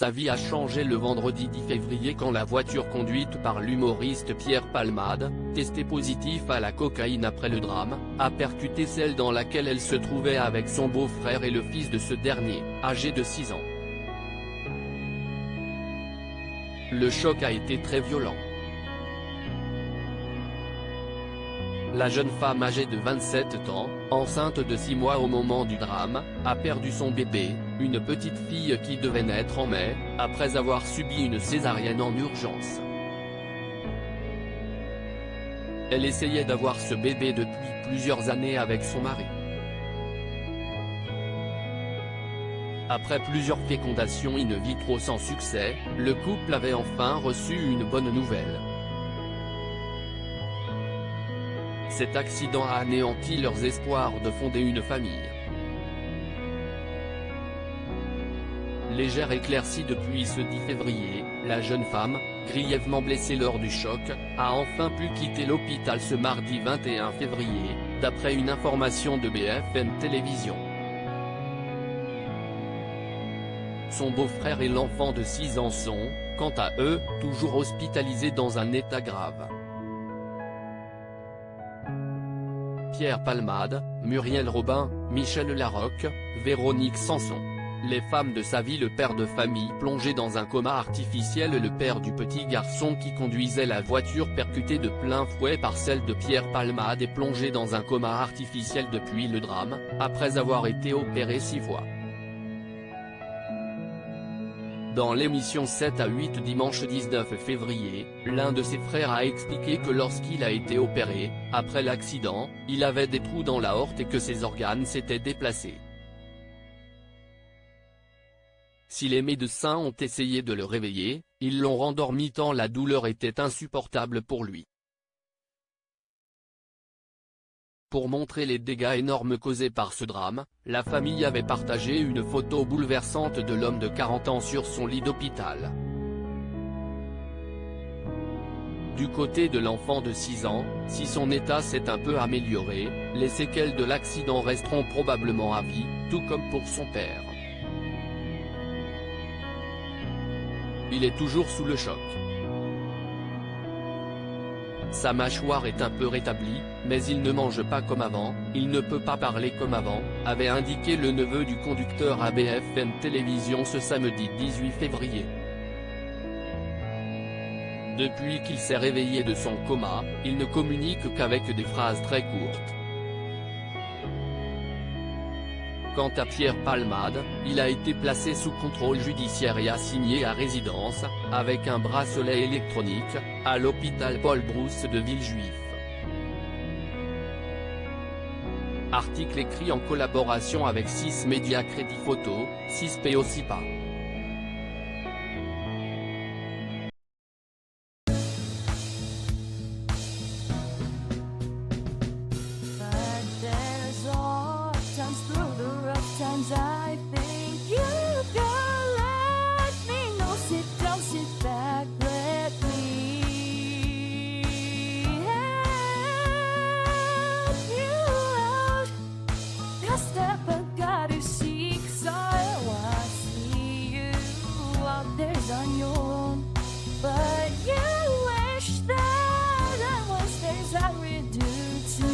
Sa vie a changé le vendredi 10 février quand la voiture conduite par l'humoriste Pierre Palmade, testée positive à la cocaïne après le drame, a percuté celle dans laquelle elle se trouvait avec son beau-frère et le fils de ce dernier, âgé de 6 ans. Le choc a été très violent. La jeune femme âgée de 27 ans, enceinte de 6 mois au moment du drame, a perdu son bébé, une petite fille qui devait naître en mai, après avoir subi une césarienne en urgence. Elle essayait d'avoir ce bébé depuis plusieurs années avec son mari. Après plusieurs fécondations in vitro sans succès, le couple avait enfin reçu une bonne nouvelle. Cet accident a anéanti leurs espoirs de fonder une famille. Légère éclaircie depuis ce 10 février, la jeune femme, grièvement blessée lors du choc, a enfin pu quitter l'hôpital ce mardi 21 février, d'après une information de BFM Télévision. Son beau-frère et l'enfant de 6 ans sont, quant à eux, toujours hospitalisés dans un état grave. Pierre Palmade, Muriel Robin, Michel Larocque, Véronique Sanson. Les femmes de sa vie. Le père de famille plongé dans un coma artificiel. Le père du petit garçon qui conduisait la voiture percutée de plein fouet par celle de Pierre Palmade est plongé dans un coma artificiel depuis le drame, après avoir été opéré 6 fois. Dans l'émission 7 à 8 dimanche 19 février, l'un de ses frères a expliqué que lorsqu'il a été opéré, après l'accident, il avait des trous dans l'aorte et que ses organes s'étaient déplacés. Si les médecins ont essayé de le réveiller, ils l'ont rendormi tant la douleur était insupportable pour lui. Pour montrer les dégâts énormes causés par ce drame, la famille avait partagé une photo bouleversante de l'homme de 40 ans sur son lit d'hôpital. Du côté de l'enfant de 6 ans, si son état s'est un peu amélioré, les séquelles de l'accident resteront probablement à vie, tout comme pour son père. Il est toujours sous le choc. Sa mâchoire est un peu rétablie, mais il ne mange pas comme avant, il ne peut pas parler comme avant, avait indiqué le neveu du conducteur à BFM Télévision ce samedi 18 février. Depuis qu'il s'est réveillé de son coma, il ne communique qu'avec des phrases très courtes. Quant à Pierre Palmade, il a été placé sous contrôle judiciaire et assigné à résidence, avec un bracelet électronique, à l'hôpital Paul Brousse de Villejuif. Article écrit en collaboration avec 6 médias Crédit Photo, 6P Ocipa. I think you can let me know. Sit down, sit back, let me help you out. Just step I gotta seek, so I see you out there's on your own. But you wish that I was theirs I would do too.